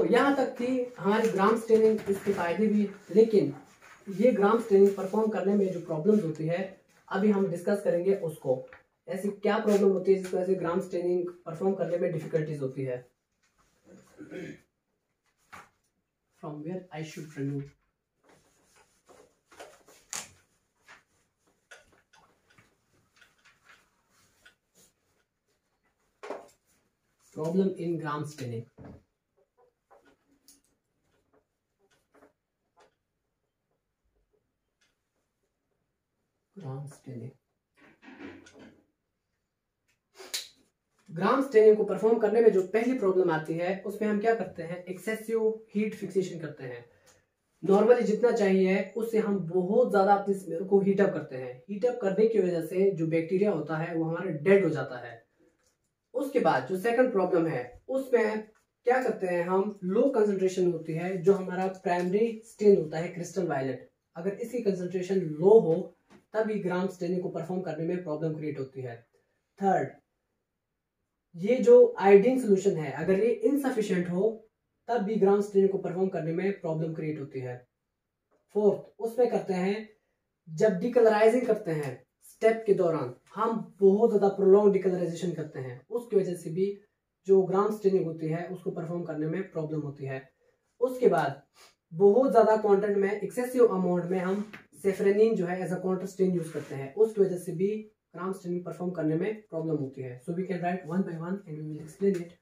यहाँ तक थी हमारी ग्राम स्टेनिंग, इसके फायदे भी, लेकिन ये ग्राम स्टेनिंग परफॉर्म करने में जो प्रॉब्लम्स होती है अभी हम डिस्कस करेंगे उसको। ऐसी क्या प्रॉब्लम होती है जिसकी वजह से ग्राम स्टेनिंग परफॉर्म करने में डिफिकल्टीज होती है। From where I should remove problem in Gram staining. Gram staining को परफॉर्म करने में जो पहली प्रॉब्लम आती है उसमें हम क्या करते हैं, एक्सेसिव हीट फिक्सेशन करते हैं। नॉर्मली जितना चाहिए उससे हम बहुत ज्यादा अपने स्मेल को हीटअप करते हैं। हीटअप करने की वजह से जो बैक्टीरिया होता है वो हमारा डेड हो जाता है। उसके बाद जो सेकंड प्रॉब्लम है उसमें क्या करते हैं हम, लो कंसंट्रेशन होती है जो हमारा प्राइमरी स्टेन होता है क्रिस्टल वायलेट, अगर इसकी कंसंट्रेशन लो हो तभी ग्राम स्टेनिंग को परफॉर्म करने में प्रॉब्लम क्रिएट होती है। थर्ड, ये जो आयोडीन सोल्यूशन है अगर ये इनसफिशिएंट हो तब भी ग्राम स्टेनिंग को परफॉर्म करने में प्रॉब्लम क्रिएट होती है। फोर्थ, उसमें करते हैं जब डिकलराइजिंग करते हैं स्टेप के दौरान हम बहुत ज्यादा प्रोलॉन्ग डिकलराइजेशन करते हैं, उसकी वजह से भी जो ग्राम स्टेनिंग होती है उसको परफॉर्म करने में प्रॉब्लम होती है। उसके बाद बहुत ज्यादा क्वांटिटी में, एक्सेसिव अमाउंट में हम सेफ्रेनिन जो है as a counter stain use करते हैं, उसकी वजह से भी ग्राम स्टेनिंग परफॉर्म करने में प्रॉब्लम होती है। So we can write one by one and we will explain it.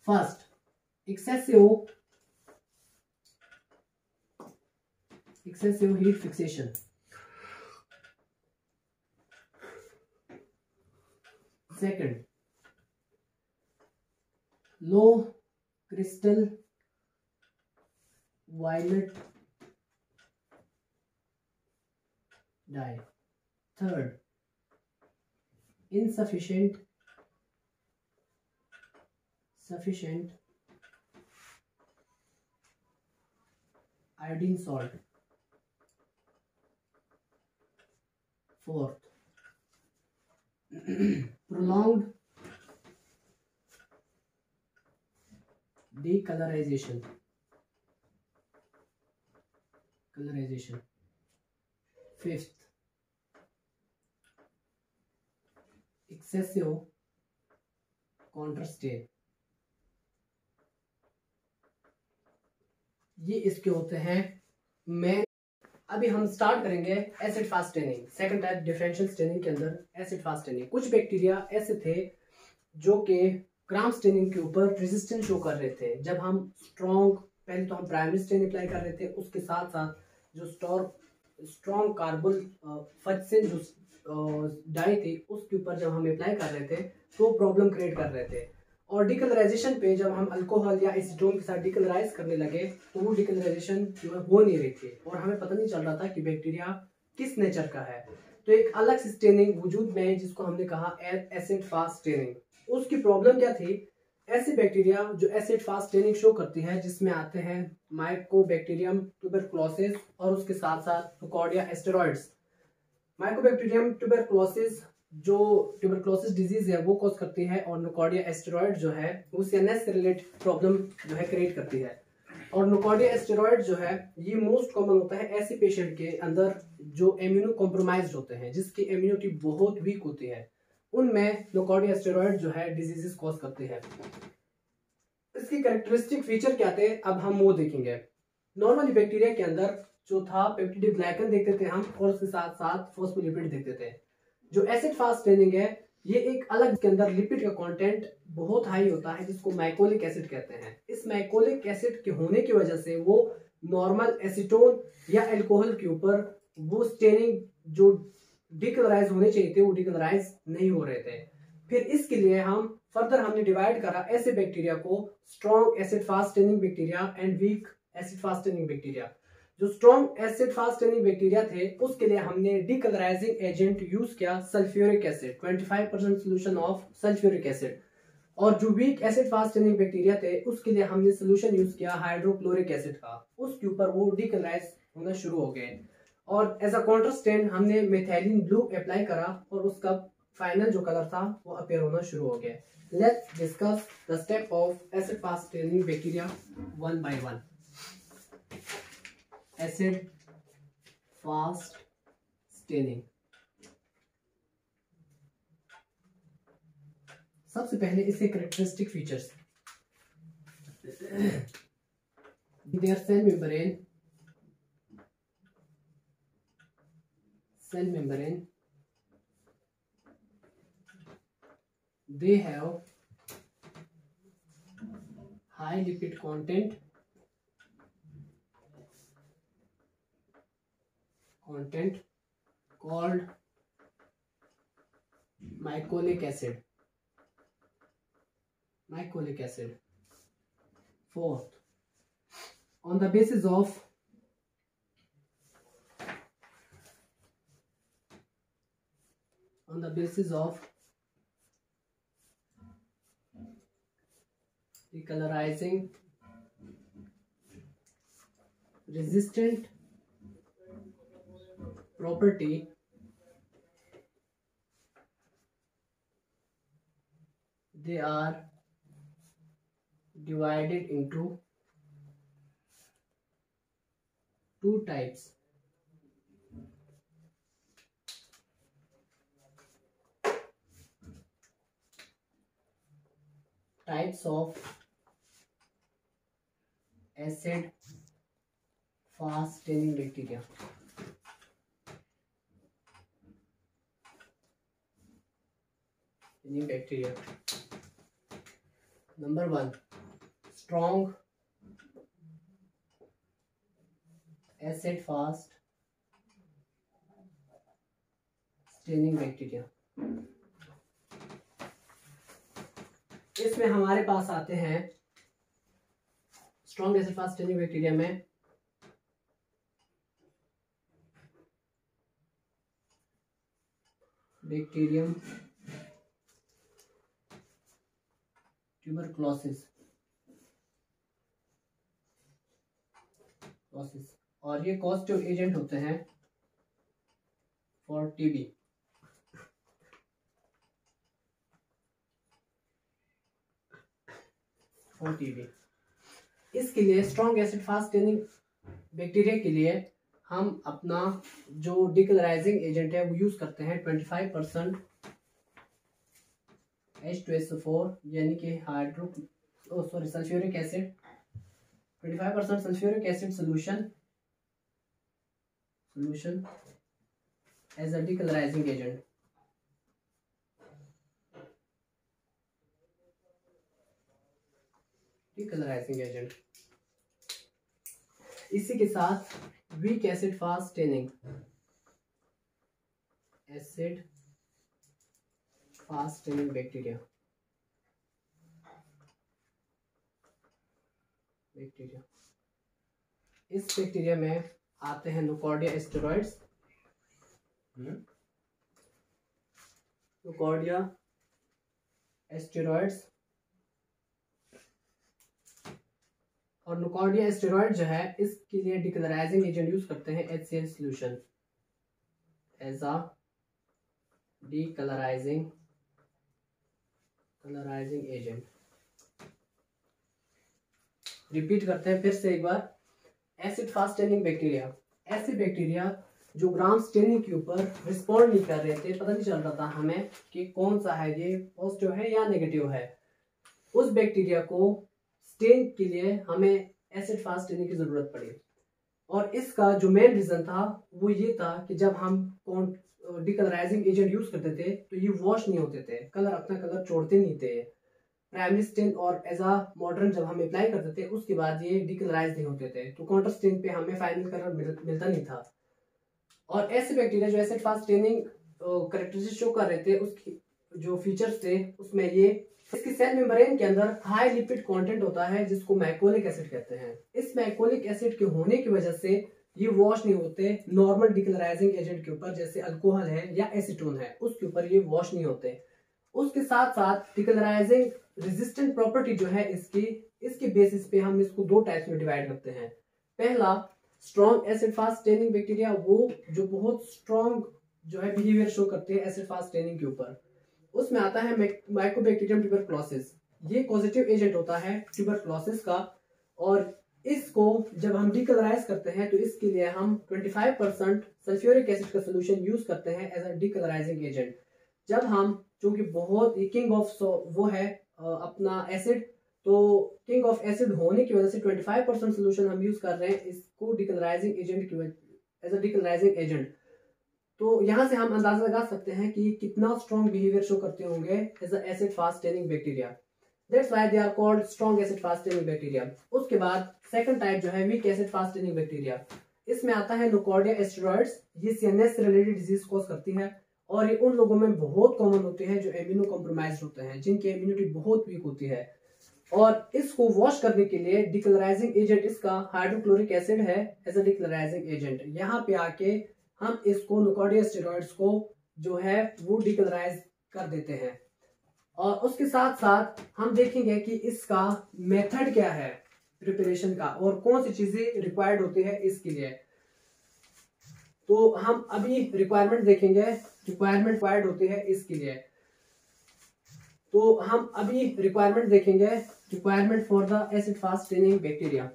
First, excessive heat fixation. Second, low crystal violet dye. Third, insufficient iodine salt. Fourth, prolonged decolorization. Fifth, excessive counterstain. ये इसके होते हैं मैं। अभी हम start करेंगे acid fast staining, second type differential staining के अंदर एसिड फास्ट स्टेनिंग। कुछ बैक्टीरिया ऐसे थे जो कि ग्राम स्टेनिंग के ऊपर रेजिस्टेंस शो कर रहे थे। जब हम स्ट्रॉन्ग, पहले तो हम प्राइमरी स्टेन अप्लाई कर रहे थे, उसके साथ साथ जो स्ट्रॉन्ग कार्बन फटसिन जो डाई थी उसके ऊपर जब हम अप्लाई कर रहे थे तो प्रॉब्लम क्रिएट कर रहे थे। और डिकलराइजेशन पे जब हम अल्कोहल या एसीटोन के साथ डिकलराइज करने लगे तो वो डिकलराइजेशन हो नहीं रही थी और हमें पता नहीं चल रहा था कि बैक्टीरिया किस नेचर का है। तो एक अलग से स्टेनिंग वजूद में है जिसको हमने कहा एसिड फास्ट स्टेनिंग। उसकी प्रॉब्लम क्या थी, ऐसे बैक्टीरिया जो एसिड फास्ट स्टेनिंग शो करती है जिसमें आते हैं माइकोबैक्टीरियम ट्यूबरकुलोसिस और उसके साथ साथ नोकार्डिया एस्टेरॉइड्स। माइकोबैक्टीरियम ट्यूबरकुलोसिस जो ट्यूबरकुलोसिस डिजीज है वो कॉज करती है और नोकार्डिया एस्टेरॉइड जो है वो सीएनएस से रिलेटेड प्रॉब्लम जो है क्रिएट करती है। और नोकार्डिया एस्टेरॉइड जो है ये मोस्ट कॉमन होता है ऐसे पेशेंट के अंदर जो इम्यूनो कॉम्प्रोमाइज्ड होते हैं, जिसकी इम्यूनिटी बहुत वीक होती है, उनमें नोकार्डिया एस्टेरॉइड जो है डिजीजेस कॉज करते हैं। इसकी कैरेक्टरिस्टिक फीचर क्या थे अब हम वो देखेंगे। नॉर्मली बैक्टीरिया के अंदर जो था पेप्टिडोग्लाइकन देखते थे हम और उसके साथ साथ फॉस्फोलिपिड देखते थे। जो एसिड फास्ट स्टेनिंग है ये एक अलग, के अंदर लिपिड का कंटेंट बहुत हाई होता है जिसको माइकोलिक एसिड कहते हैं। इस माइकोलिक एसिड के होने की वजह से वो नॉर्मल एसीटोन या अल्कोहल के ऊपर वो स्टेनिंग जो डिकलराइज होने चाहिए थे वो डिकलराइज नहीं हो रहे थे। फिर इसके लिए हमने डिवाइड करा ऐसे बैक्टीरिया को strong acid fast staining bacteria and weak acid fast staining bacteria. जो strong acid fast staining bacteria थे उसके लिए हमने डिकलराइजिंग एजेंट यूज किया sulphuric acid, 25% solution of sulphuric acid. और जो weak acid fast staining bacteria थे उसके लिए हमने सोल्यूशन यूज किया हाइड्रोक्लोरिक एसिड का, उसके ऊपर वो डिकलराइज होना शुरू हो गए। और एज अ काउंटर स्टेन हमने मेथिलीन ब्लू अप्लाई करा और उसका फाइनल जो कलर था वो अपीयर होना शुरू हो गया। Let's discuss the step of acid fast staining bacteria one by one. Acid fast staining. सबसे पहले इसके characteristic features. Their cell membrane, they have high lipid content called mycolic acid. Fourth, on the basis of decolorizing resistant property, they are divided into two types. Types of acid fast staining bacteria. Number 1, strong acid fast staining bacteria. इसमें हमारे पास आते हैं strong acid fast staining bacteria में bacterium tuberculosis और ये causative agent होते हैं for TB. इसके लिए strong acid fast staining bacteria के लिए हम अपना जो डिकलराइजिंग एजेंट है वो यूज करते हैं 25% H2SO4 यानी कि sulphuric acid, 25% sulphuric acid solution as a decolourising agent. इसी के साथ weak acid fast staining bacteria. इस बैक्टीरिया में आते हैं नोकॉर्डिया एस्टेरॉइड्स और नोकॉर्डिया एस्टेरॉइड जो है इसके लिए डिकलराइजिंग एजेंट यूज करते हैं HCl solution as a decolourising agent. Repeat करते हैं फिर से एक बार. एसिड फास्ट स्टेनिंग बैक्टीरिया, ऐसे बैक्टीरिया जो ग्राम स्टेनिंग के ऊपर रिस्पॉन्ड नहीं कर रहे थे, पता नहीं चल रहा था हमें कि कौन सा है, ये पॉजिटिव है या नेगेटिव है. उस बैक्टीरिया को स्टेन के लिए हमें एसिड फास्ट स्टेनिंग की जरूरत पड़ी और इसका जो मेन रीजन था वो ये था कि जब हम डिकलराइजिंग एजेंट यूज करते थे तो ये वॉश नहीं होते थे, अपना कलर छोड़ते नहीं थे. प्राइमरी स्टेन और एज अ मॉडर्न जब हम अप्लाई करते थे उसके बाद ये डिकलराइज नहीं होते थे, तो काउंटर स्टेन पे हमें फाइनल कलर मिलता नहीं था. और ऐसे बैक्टीरिया जो acid fast staining characteristic show कर रहे थे उसकी जो फीचर्स थे उसमें ये इसकी सेल मेम्ब्रेन के अंदर हाई लिपिड कंटेंट होता है जिसको मैकोलिक एसिड कहते हैं. इस मैकोलिक एसिड के होने की वजह से ये वॉश नहीं होते नॉर्मल डिकलराइजिंग एजेंट के ऊपर, जैसे अल्कोहल है या एसीटोन है उसके ऊपर ये वॉश नहीं होते. उसके साथ साथ डिकलराइजिंग रेजिस्टेंट प्रॉपर्टी जो है इसके बेसिस पे हम इसको दो टाइप्स में डिवाइड करते हैं. पहला strong acid fast staining bacteria, वो जो बहुत स्ट्रॉन्ग जो है बिहेवियर शो करते हैं एसिड फास्ट स्टेनिंग के ऊपर. उसमें आता है माइकोबैक्टीरियम ट्यूबरक्लोसिस। ये पॉजिटिव एजेंट होता है ट्यूबरक्लोसिस का, और इसको जब हम डीकलराइज करते हैं तो इसके लिए हम 25% सल्फ्यूरिक एसिड का सोल्यूशन यूज करते हैं एज अ डीकलराइजिंग एजेंट। जब हम, चूंकि बहुत किंग ऑफ वो है अपना एसिड, तो किंग ऑफ एसिड होने की वजह से 25% सोल्यूशन हम यूज कर रहे हैं इसको डीकलराइजिंग एजेंट की एज अ डीकलराइजिंग एजेंट। तो यहाँ से हम अंदाजा लगा सकते हैं कि कितना स्ट्रॉन्ग बिहेवियर शो करते होंगे as a acid fast staining bacteria. That's why they are called strong acid fast staining bacteria. उसके बाद सेकंड टाइप जो है weak acid fast staining bacteria. इसमें आता है नोकार्डिया एस्टेरॉइड्स। ये सीएनएस से रिलेटेड डिजीज कॉज करती है, और ये उन लोगों में बहुत कॉमन होते हैं जो इम्यूनो कॉम्प्रोमाइज्ड होते हैं, जिनकी इम्यूनिटी बहुत वीक होती है। और इसको वॉश करने के लिए डिकलराइजिंग एजेंट इसका हाइड्रोक्लोरिक एसिड है एज अ डिकलराइजिंग एजेंट। यहाँ पे आके हम इसको नोकार्डिया स्टेरॉइड्स को जो है वो डिकलराइज कर देते हैं। और उसके साथ साथ हम देखेंगे कि इसका मेथड क्या है प्रिपरेशन का, और कौन सी चीजें रिक्वायर्ड होती है इसके लिए। तो हम अभी रिक्वायरमेंट देखेंगे, रिक्वायरमेंट रिक्वायर्ड होती है इसके लिए। तो हम अभी रिक्वायरमेंट देखेंगे, requirement for the acid fast staining bacteria.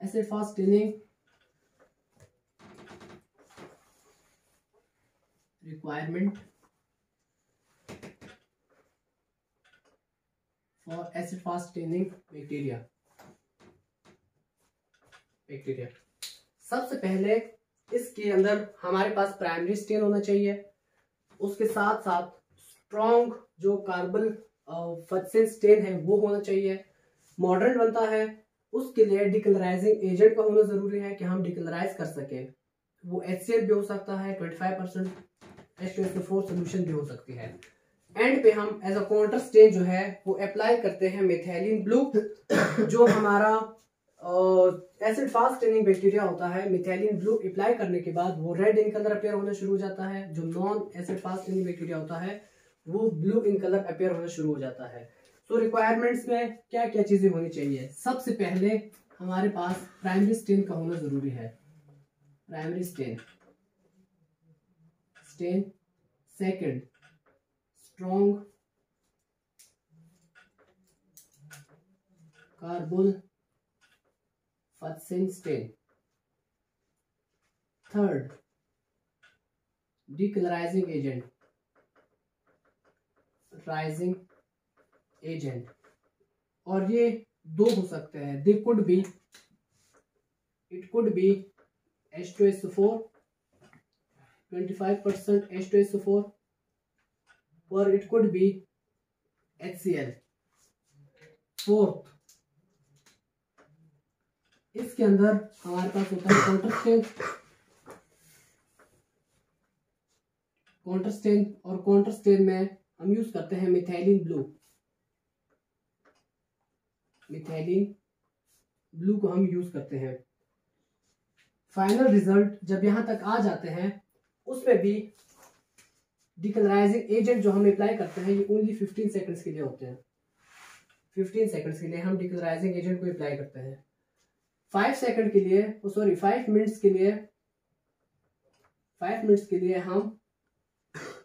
Acid fast tending requirement for acid fast staining bacteria. सबसे पहले इसके अंदर हमारे पास प्राइमरी स्टेन होना चाहिए। उसके साथ साथ स्ट्रॉन्ग जो कार्बन फॉस्फेट स्टेन है वो होना चाहिए। मॉडर्न बनता है, उसके लिए डिकलराइजिंग एजेंट का होना जरूरी है कि हम डिकलराइज कर सके। वो HCl भी हो सकता है, 25% H2SO4 सोल्यूशन भी हो सकती है। एंड पे हम एज अ काउंटर स्टेन जो है वो अप्लाई करते हैं मिथाइलिन ब्लू। जो हमारा एसिड फास्ट टेनिंग बैक्टीरिया होता है, मिथाइलिन ब्लू अप्लाई करने के बाद वो रेड इन कलर अपेयर होना शुरू हो जाता है। जो non acid fast staining bacteria होता है वो ब्लू इन कलर अपेयर होना शुरू हो जाता है। तो रिक्वायरमेंट्स में क्या क्या चीजें होनी चाहिए? सबसे पहले हमारे पास प्राइमरी स्टेन का होना जरूरी है। Primary stain second strong carbol phosphate stain. Third decolourising agent, rising agent. और ये दो हो सकते हैं, they could be, it could be H2SO4 25% H2SO4, और it could be HCl। Fourth, इसके अंदर हमारे पास होता है काउंटर स्टेन, और काउंटर स्टेन में हम यूज करते हैं मिथाइलिन ब्लू को हम यूज करते हैं। फाइनल रिजल्ट जब यहां तक आ जाते हैं, उसमें भी डिकलराइजिंग एजेंट जो हम अप्लाई करते हैं ये ओनली 15 सेकंड्स के लिए होते हैं। 15 सेकंड्स के लिए हम डिकलराइजिंग एजेंट को अप्लाई करते हैं। 5 मिनट्स के लिए हम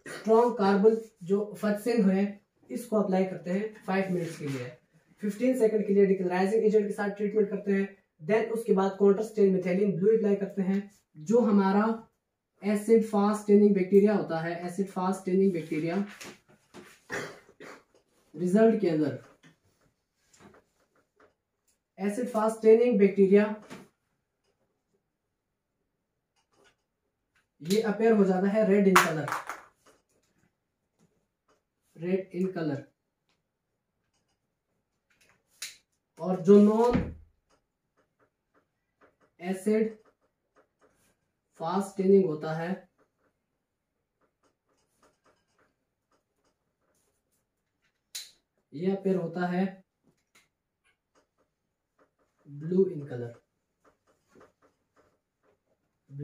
स्ट्रॉन्ग कार्बन जो फॉस्फेट है इसको अप्लाई करते हैं 5 मिनट्स के लिए। 15 सेकंड के लिए डिकलराइजिंग एजेंट के साथ ट्रीटमेंट करते हैं। देन उसके बाद counter stand methylene blue apply करते हैं। जो हमारा एसिड फास्ट टेनिंग बैक्टीरिया होता है, acid fast staining bacteria result के अंदर एसिड फास्ट टेनिंग बैक्टीरिया ये अपेयर हो जाता है रेड इन कलर। और जो नॉन एसिड फास्ट टेनिंग होता है यह अपेयर होता है